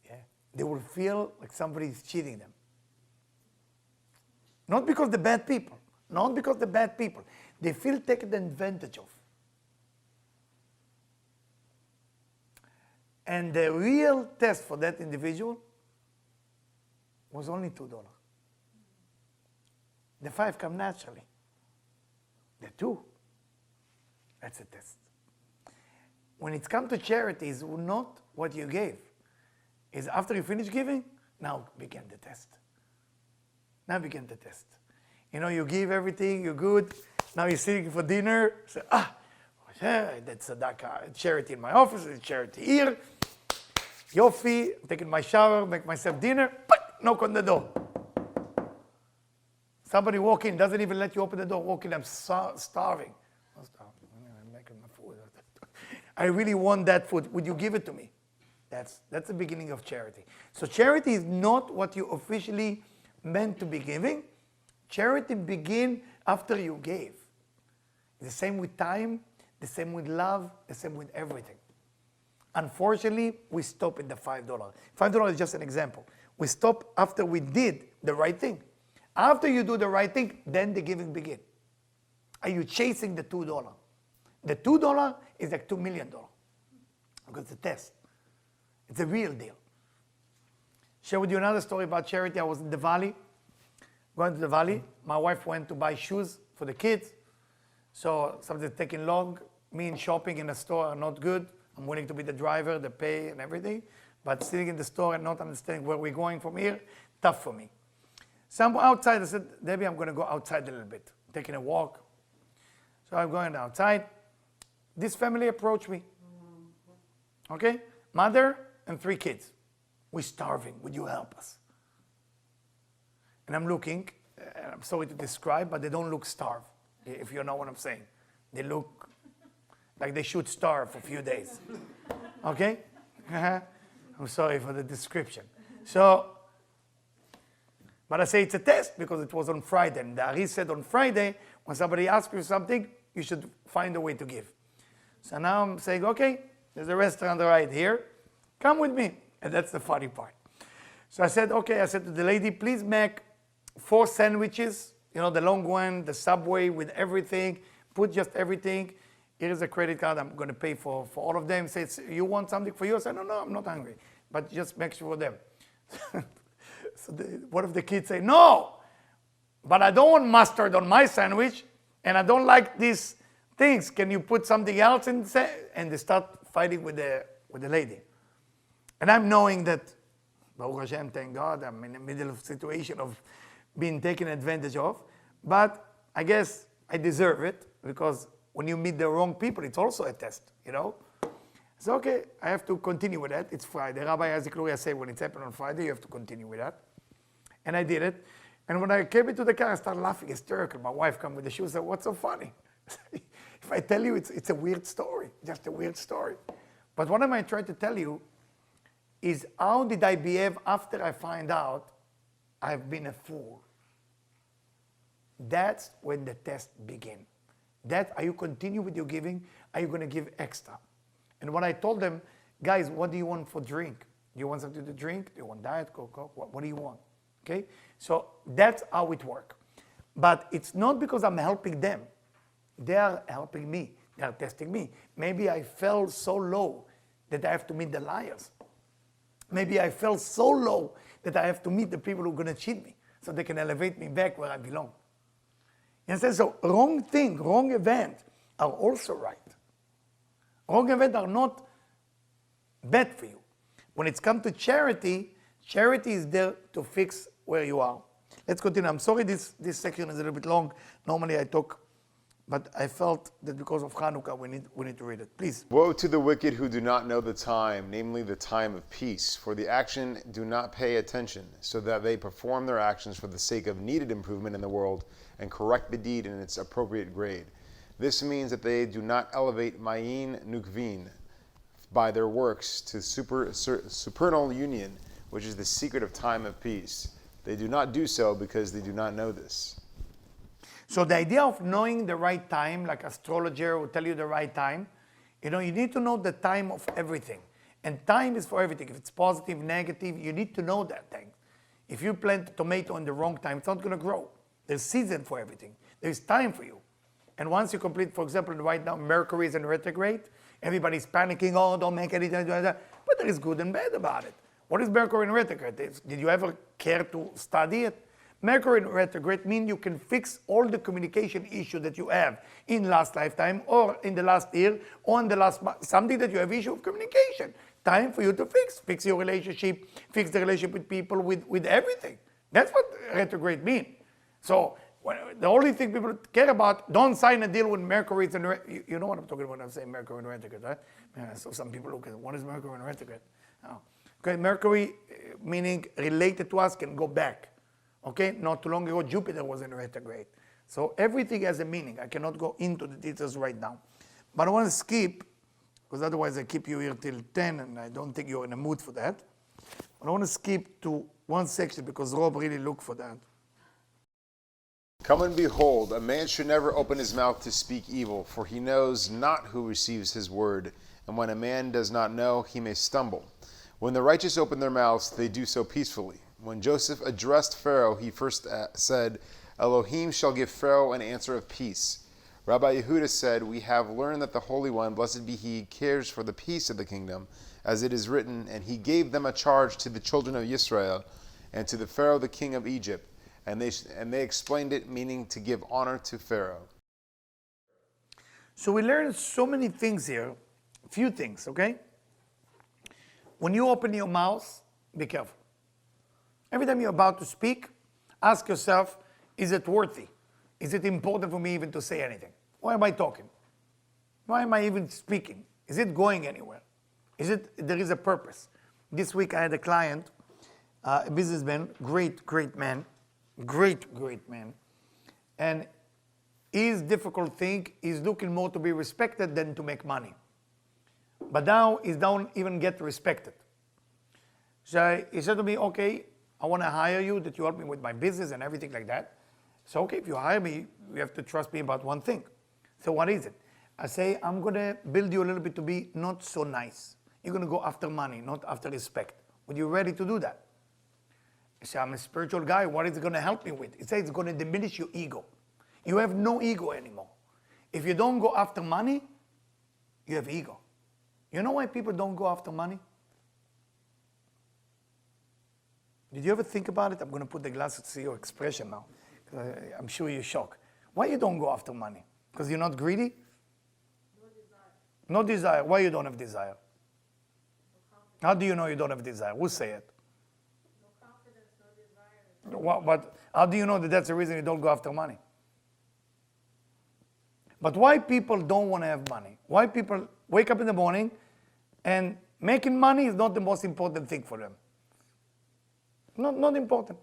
Yeah. They will feel like somebody is cheating them. Not because they're bad people. Not because they're bad people. They feel taken advantage of. And the real test for that individual was only $2. The 5 come naturally. The 2, that's a test. When it's come to charity, it's not what you gave. It's after you finish giving, now begin the test. Now begin the test. You give everything, you're good. Now you're sitting for dinner. Say, that's a charity in my office, it's charity here. Yofi, I'm taking my shower, make myself dinner, knock on the door. Somebody walk in, doesn't even let you open the door. Walk in, I'm starving. I'm making my food. I really want that food. Would you give it to me? That's the beginning of charity. So charity is not what you officially meant to be giving. Charity begins after you gave. It's the same with time. The same with love, the same with everything. Unfortunately, we stop at the $5. $5 is just an example. We stop after we did the right thing. After you do the right thing, then the giving begins. Are you chasing the $2? The $2 is like $2 million because it's a test. It's a real deal. Share with you another story about charity. I was in the valley, going to the valley. My wife went to buy shoes for the kids. So something's taking long. Me and shopping in a store are not good. I'm willing to be the driver, the pay and everything. But sitting in the store and not understanding where we're going from here, tough for me. So I'm outside. I said, Debbie, I'm going to go outside a little bit, taking a walk. So I'm going outside. This family approached me. Okay? Mother and 3 kids. We're starving. Would you help us? And I'm looking. I'm sorry to describe, but they don't look starved, if you know what I'm saying. They look like they should starve for a few days. Okay? I'm sorry for the description. So, but I say it's a test because it was on Friday. And the Ari said on Friday, when somebody asks you something, you should find a way to give. So now I'm saying, okay, there's a restaurant right here. Come with me. And that's the funny part. So I said, okay, I said to the lady, please make 4 sandwiches, you know, the long one, the Subway with everything, put just everything. Here's a credit card, I'm going to pay for all of them. Say, you want something for you? I said, no, I'm not hungry, but just make sure for them. So one of the kids say, no, but I don't want mustard on my sandwich, and I don't like these things. Can you put something else in? And they start fighting with the lady. And I'm knowing that, Baruch Hashem, thank God, I'm in the middle of a situation of being taken advantage of. But I guess I deserve it, because when you meet the wrong people, it's also a test, you know? So, okay, I have to continue with that. It's Friday. Rabbi Isaac Luria said when it's happened on Friday, you have to continue with that. And I did it. And when I came into the car, I started laughing hysterical. My wife came with the shoes and said, what's so funny? If I tell you, it's a weird story, just a weird story. But what am I trying to tell you is how did I behave after I find out I've been a fool? That's when the test begins. Are you continue with your giving? Are you going to give extra? And when I told them, guys, what do you want for drink? Do you want something to drink? Do you want Diet Coke? What do you want? Okay? So that's how it works. But it's not because I'm helping them. They are helping me. They are testing me. Maybe I fell so low that I have to meet the liars. Maybe I fell so low that I have to meet the people who are going to cheat me so they can elevate me back where I belong. You understand? So wrong thing, wrong event are also right. Wrong events are not bad for you. When it's come to charity, charity is there to fix where you are. Let's continue. I'm sorry this section is a little bit long. Normally I talk, but I felt that because of Hanukkah we need to read it. Please. Woe to the wicked who do not know the time, namely the time of peace, for the action do not pay attention, so that they perform their actions for the sake of needed improvement in the world and correct the deed in its appropriate grade. This means that they do not elevate Ma'in Nukvin by their works to supernal union, which is the secret of time of peace. They do not do so because they do not know this. So the idea of knowing the right time, like astrologer will tell you the right time, you need to know the time of everything. And time is for everything. If it's positive, negative, you need to know that thing. If you plant a tomato in the wrong time, it's not going to grow. There's season for everything. There's time for you. And once you complete, for example, right now, Mercury is in retrograde. Everybody's panicking, oh, don't make anything. But there is good and bad about it. What is Mercury in retrograde? Did you ever care to study it? Mercury in retrograde means you can fix all the communication issue that you have in last lifetime or in the last year or in the last month, something that you have issue of communication. Time for you to fix your relationship, fix the relationship with people, with everything. That's what retrograde means. So the only thing people care about, don't sign a deal with Mercury. You know what I'm talking about when I'm saying Mercury in retrograde, right? Yeah, so some people look at what is Mercury in retrograde? Oh. Okay, Mercury, meaning related to us, can go back. Okay, not too long ago, Jupiter was in retrograde. So everything has a meaning. I cannot go into the details right now. But I want to skip, because otherwise I keep you here till 10, and I don't think you're in a mood for that. But I want to skip to one section, because Rob really looked for that. Come and behold, a man should never open his mouth to speak evil, for he knows not who receives his word. And when a man does not know, he may stumble. When the righteous open their mouths, they do so peacefully. When Joseph addressed Pharaoh, he first said, Elohim shall give Pharaoh an answer of peace. Rabbi Yehuda said, We have learned that the Holy One, blessed be he, cares for the peace of the kingdom, as it is written, and he gave them a charge to the children of Israel, and to the Pharaoh the king of Egypt. And they explained it, meaning to give honor to Pharaoh. So we learned so many things here, few things, okay? When you open your mouth, be careful. Every time you're about to speak, ask yourself, is it worthy? Is it important for me even to say anything? Why am I talking? Why am I even speaking? Is it going anywhere? There is a purpose? This week I had a client, a businessman, great man, great man. And his difficult thing is looking more to be respected than to make money. But now he don't even get respected. So he said to me, okay, I want to hire you, that you help me with my business and everything like that. So okay, if you hire me, you have to trust me about one thing. So what is it? I say, I'm going to build you a little bit to be not so nice. You're going to go after money, not after respect. Are you ready to do that? I say, I'm a spiritual guy. What is it going to help me with? It says it's going to diminish your ego. You have no ego anymore. If you don't go after money, you have ego. You know why people don't go after money? Did you ever think about it? I'm going to put the glasses to see your expression now. I'm sure you're shocked. Why you don't go after money? Because you're not greedy? No desire. No desire. Why you don't have desire? No, how do you know you don't have desire? Who say it? No confidence, no desire. But how do you know that that's the reason you don't go after money? But why people don't want to have money? Why people wake up in the morning and making money is not the most important thing for them? Not important.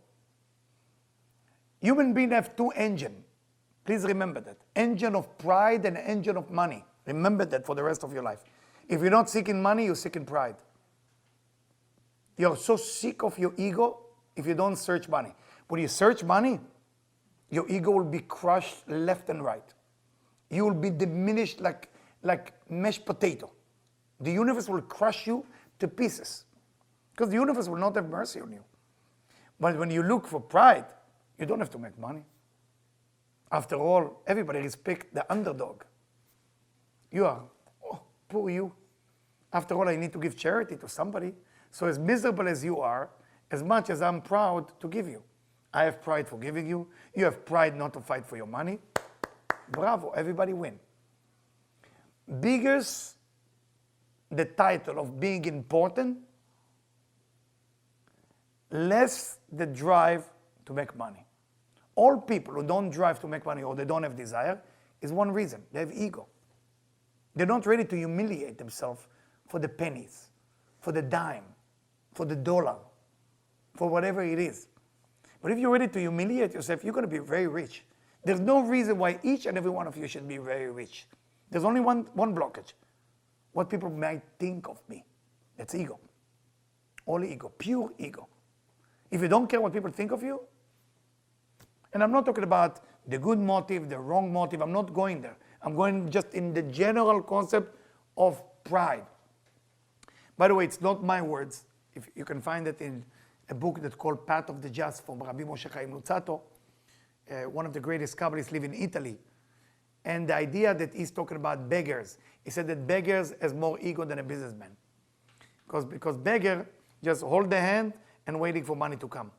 Human beings have two engines. Please remember that. Engine of pride and engine of money. Remember that for the rest of your life. If you're not seeking money, you're seeking pride. You're so sick of your ego if you don't search money. When you search money, your ego will be crushed left and right. You will be diminished like mashed potato. The universe will crush you to pieces. Because the universe will not have mercy on you. But when you look for pride, you don't have to make money. After all, everybody respects the underdog. You are, oh, poor you. After all, I need to give charity to somebody. So as miserable as you are, as much as I'm proud to give you. I have pride for giving you. You have pride not to fight for your money. Bravo, everybody win. Biggest the title of being important, less the drive to make money. All people who don't drive to make money or they don't have desire is one reason. They have ego. They're not ready to humiliate themselves for the pennies, for the dime, for the dollar, for whatever it is. But if you're ready to humiliate yourself, you're going to be very rich. There's no reason why each and every one of you should be very rich. There's only one blockage. What people might think of me. That's ego. All ego, pure ego. If you don't care what people think of you, and I'm not talking about the good motive, the wrong motive, I'm not going there. I'm going just in the general concept of pride. By the way, it's not my words. If you can find it in a book that's called Path of the Just from Rabbi Moshe Chaim Luzzatto, one of the greatest Kabbalists live in Italy. And the idea that he's talking about beggars, he said that beggars has more ego than a businessman. Because beggar just hold the hand and waiting for money to come.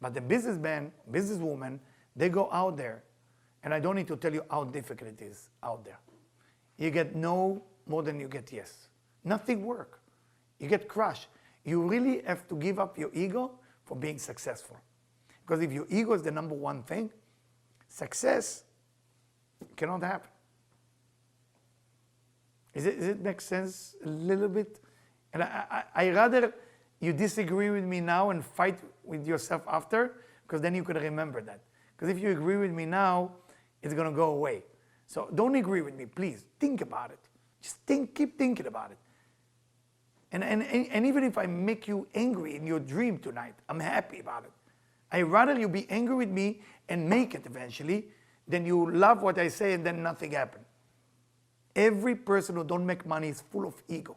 But the businessman, businesswoman, they go out there. And I don't need to tell you how difficult it is out there. You get no more than you get yes. Nothing works. You get crushed. You really have to give up your ego for being successful. Because if your ego is the number one thing, success cannot happen. Does it make sense a little bit? And I rather you disagree with me now and fight with yourself after, because then you can remember that. Because if you agree with me now, it's going to go away. So don't agree with me, please. Think about it. Just keep thinking about it. And even if I make you angry in your dream tonight, I'm happy about it. I'd rather you be angry with me and make it eventually than you love what I say and then nothing happen. Every person who don't make money is full of ego.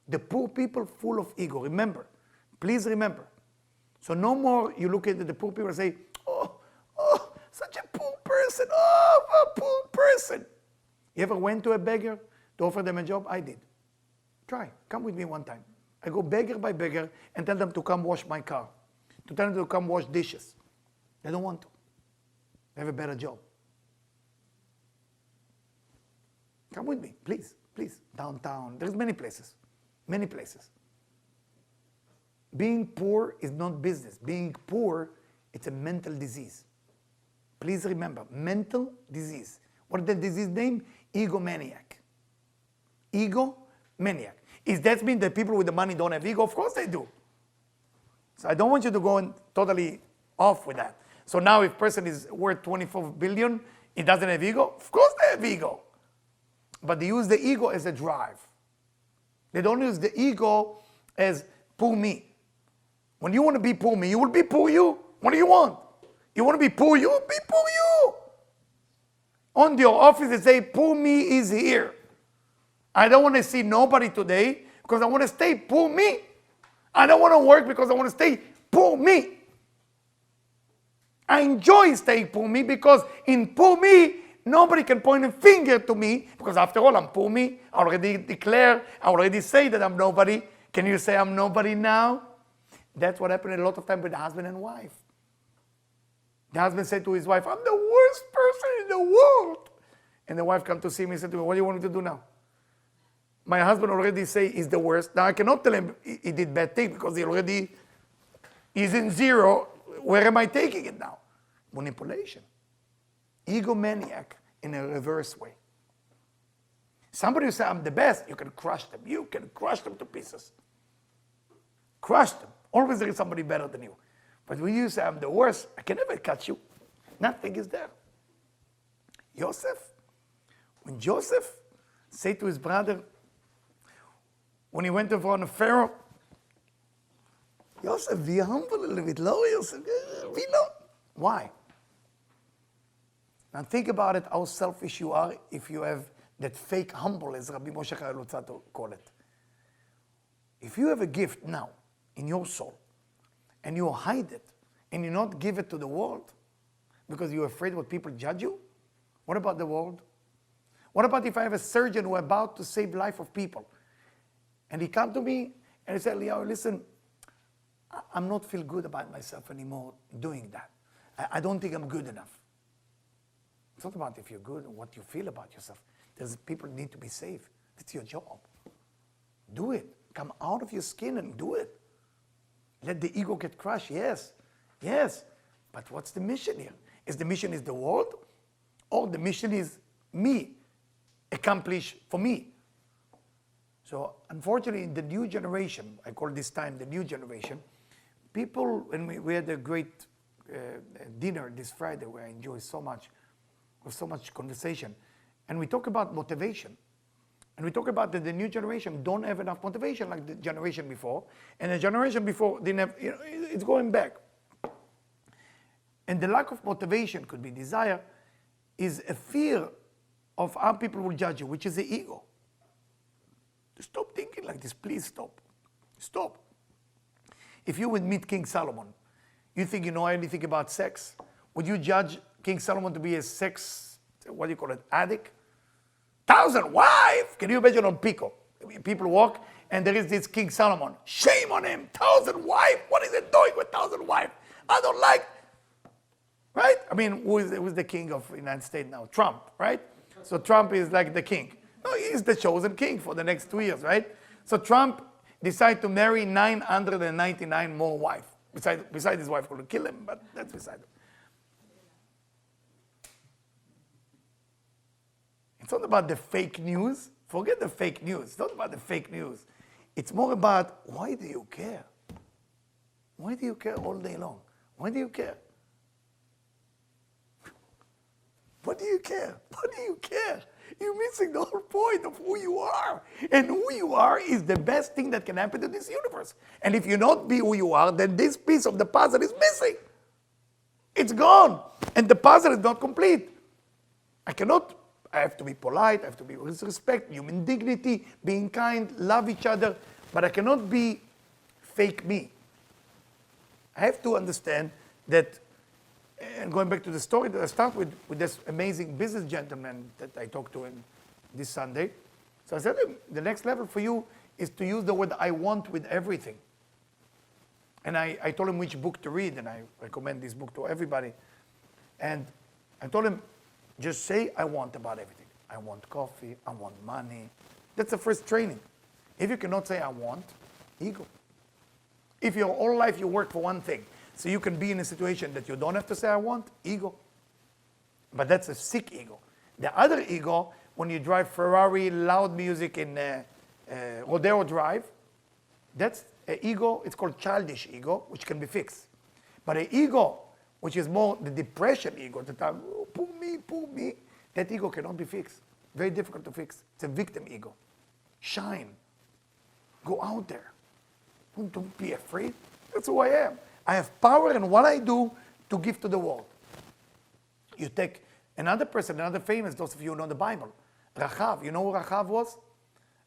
The poor people full of ego. Remember, please remember. So no more you look at the poor people and say, oh, such a poor person, oh, a poor person. You ever went to a beggar to offer them a job? I did. Try, come with me one time. I go beggar by beggar and tell them to come wash my car, to tell them to come wash dishes. They don't want to. They have a better job. Come with me, please, please. Downtown, there's many places, many places. Being poor is not business. Being poor, it's a mental disease. Please remember, mental disease. What is the disease name? Egomaniac. Egomaniac. Is that mean that people with the money don't have ego? Of course they do. So I don't want you to go totally off with that. So now if person is worth 24 billion, he doesn't have ego? Of course they have ego. But they use the ego as a drive. They don't use the ego as poor me. When you want to be poor me, you will be poor you. What do you want? You want to be poor you? Be poor you. On your office, they say, poor me is here. I don't want to see nobody today because I want to stay poor me. I don't want to work because I want to stay poor me. I enjoy staying poor me because in poor me, nobody can point a finger to me because after all, I'm poor me. I already declare, I already say that I'm nobody. Can you say I'm nobody now? That's what happened a lot of time with the husband and wife. The husband said to his wife, I'm the worst person in the world. And the wife come to see me and said to me, what do you want me to do now? My husband already say he's the worst. Now I cannot tell him he did bad thing because he already is in zero. Where am I taking it now? Manipulation. Egomaniac in a reverse way. Somebody who say, I'm the best, you can crush them. You can crush them to pieces. Crush them. Always there is somebody better than you. But when you say, I'm the worst, I can never catch you. Nothing is there. Joseph, when Joseph said to his brother, when he went in front of Pharaoh, Joseph, be humble a little bit, lower yourself. Be low. Why? Now think about it, how selfish you are if you have that fake humble, as Rabbi Moshe Luzzatto called it. If you have a gift now in your soul, and you hide it, and you not give it to the world, because you're afraid what people judge you, what about the world? What about if I have a surgeon who is about to save life of people, and he come to me and he said, Eliyahu, listen, I'm not feel good about myself anymore doing that. I don't think I'm good enough. It's not about if you're good or what you feel about yourself. There's people need to be saved. That's your job. Do it. Come out of your skin and do it. Let the ego get crushed. Yes. Yes. But what's the mission here? Is the mission is the world? Or the mission is me? Accomplish for me? So unfortunately, in the new generation, I call this time the new generation, people, when we had a great dinner this Friday where I enjoyed so much, with so much conversation, and we talk about motivation. And we talk about that the new generation don't have enough motivation like the generation before, and the generation before didn't have, it's going back. And the lack of motivation could be desire, is a fear of how people will judge you, which is the ego. Stop thinking like this, please stop. Stop. If you would meet King Solomon, you think you know anything about sex? Would you judge King Solomon to be a sex, what do you call it, addict? 1,000 wives! Can you imagine on Pico? People walk and there is this King Solomon. Shame on him, 1,000 wives! What is he doing with 1,000 wives? I don't like, right? I mean, who's the king of the United States now? Trump, right? So Trump is like the king. No, he's the chosen king for the next 2 years, right? So Trump decided to marry 999 more wives. Besides his wife could kill him, but that's beside him. It's not about the fake news. Forget the fake news. It's not about the fake news. It's more about, why do you care? Why do you care all day long? Why do you care? What do you care? What do you care? You're missing the whole point of who you are. And who you are is the best thing that can happen to this universe. And if you not be who you are, then this piece of the puzzle is missing. It's gone. And the puzzle is not complete. I have to be polite, I have to be with respect, human dignity, being kind, love each other, but I cannot be fake me. I have to understand that, and going back to the story that I start with this amazing business gentleman that I talked to this Sunday. So I said, the next level for you is to use the word I want with everything. And I told him which book to read, and I recommend this book to everybody. And I told him, just say I want about everything. I want coffee, I want money. That's the first training. If you cannot say I want, ego. If your whole life you work for one thing, so you can be in a situation that you don't have to say I want, ego. But that's a sick ego. The other ego, when you drive Ferrari, loud music in Rodeo Drive, that's an ego, it's called childish ego, which can be fixed. But an ego, which is more the depression ego, the time, oh, poor me, that ego cannot be fixed. Very difficult to fix. It's a victim ego. Shine. Go out there. Don't be afraid. That's who I am. I have power in what I do to give to the world. You take another person, another famous, those of you who know the Bible, Rahav. You know who Rahav was?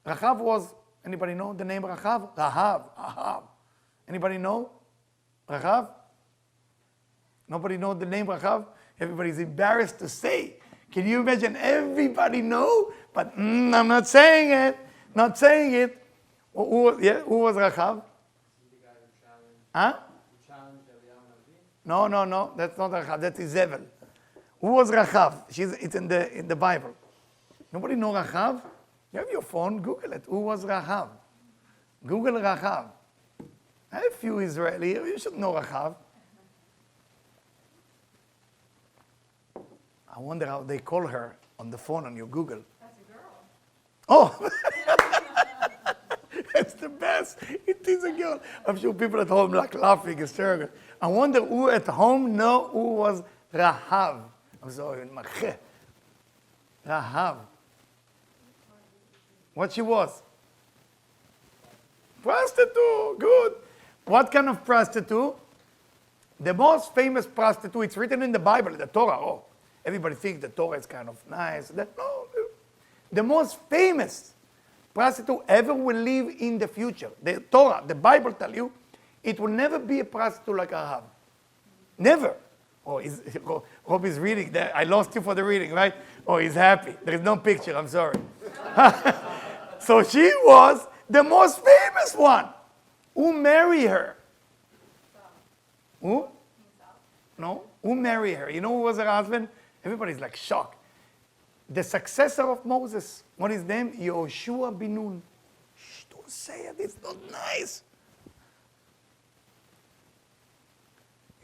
Rahav was, anybody know the name Rahav? Rahav. Anybody know Rahav? Nobody know the name Rahav? Everybody's embarrassed to say. Can you imagine? Everybody know, but I'm not saying it. Not saying it. Who was Rahav? Huh? No, that's not Rahav, that's Izebel. Who was Rahav? It's in the Bible. Nobody know Rahav? You have your phone, Google it. Who was Rahav? Google Rahav. I have a few Israeli, you should know Rahav. I wonder how they call her on the phone on your Google. That's a girl. Oh! It's the best. It is a girl. I'm sure people at home like laughing hysterical. I wonder who at home know who was Rahav. I'm sorry, Rahav. What she was? Prostitute. Good. What kind of prostitute? The most famous prostitute. It's written in the Bible, the Torah. Oh, everybody thinks the Torah is kind of nice. No. The most famous prostitute ever will live in the future. The Torah, the Bible tell you, it will never be a prostitute like Rahab. Never. Oh, Rob is reading. I lost you for the reading, right? Oh, he's happy. There is no picture, I'm sorry. So she was the most famous one. Who married her? Who? No? Who married her? You know who was her husband? Everybody's like shocked. The successor of Moses. What is his name? Yoshua bin Nun. Shh, don't say it. It's not nice.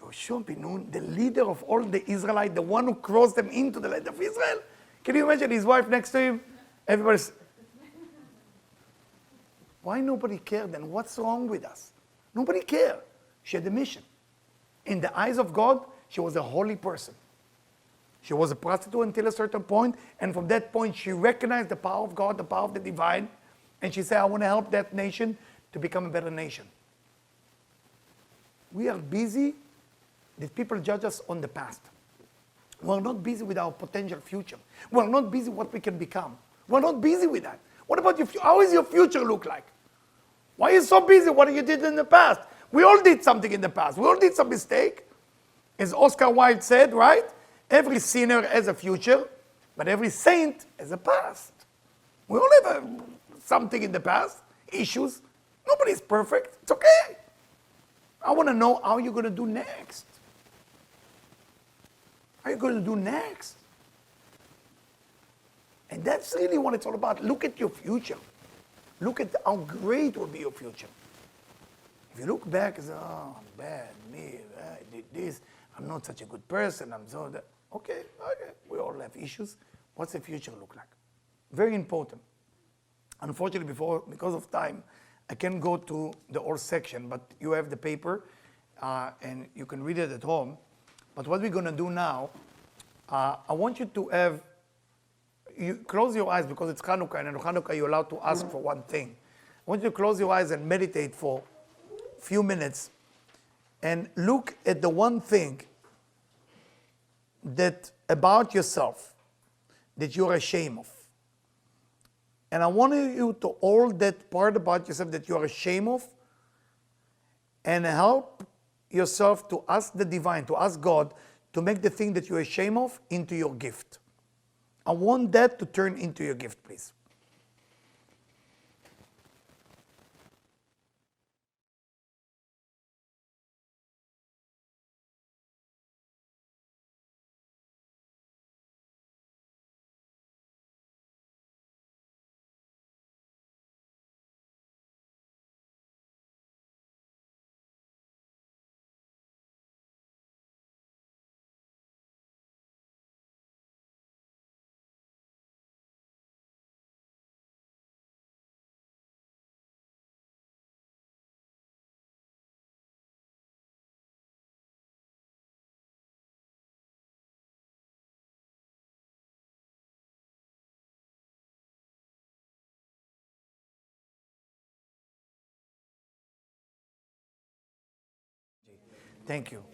Yoshua bin Nun, the leader of all the Israelites, the one who crossed them into the land of Israel. Can you imagine his wife next to him? Everybody's... Why nobody cared then? What's wrong with us? Nobody cared. She had a mission. In the eyes of God, she was a holy person. She was a prostitute until a certain point, and from that point she recognized the power of God, the power of the divine, and she said, I want to help that nation to become a better nation. We are busy that people judge us on the past. We're not busy with our potential future. We're not busy what we can become. We're not busy with that. What about your future? How is your future look like? Why are you so busy what you did in the past? We all did something in the past. We all did some mistake. As Oscar Wilde said, right? Every sinner has a future, but every saint has a past. We all have something in the past, issues. Nobody's perfect. It's okay. I want to know how you're going to do next. How are you going to do next? And that's really what it's all about. Look at your future. Look at how great will be your future. If you look back and say, oh, bad, me, I did this, I'm not such a good person, I'm so that. Okay, we all have issues. What's the future look like? Very important. Unfortunately, because of time, I can't go to the whole section, but you have the paper, and you can read it at home. But what we're going to do now, I want you to have, you close your eyes because it's Hanukkah, and in Hanukkah you're allowed to ask for one thing. I want you to close your eyes and meditate for a few minutes and look at the one thing that about yourself that you're ashamed of. And I want you to hold that part about yourself that you are ashamed of and help yourself to ask the divine, to ask God to make the thing that you're ashamed of into your gift. I want that to turn into your gift, please. Thank you.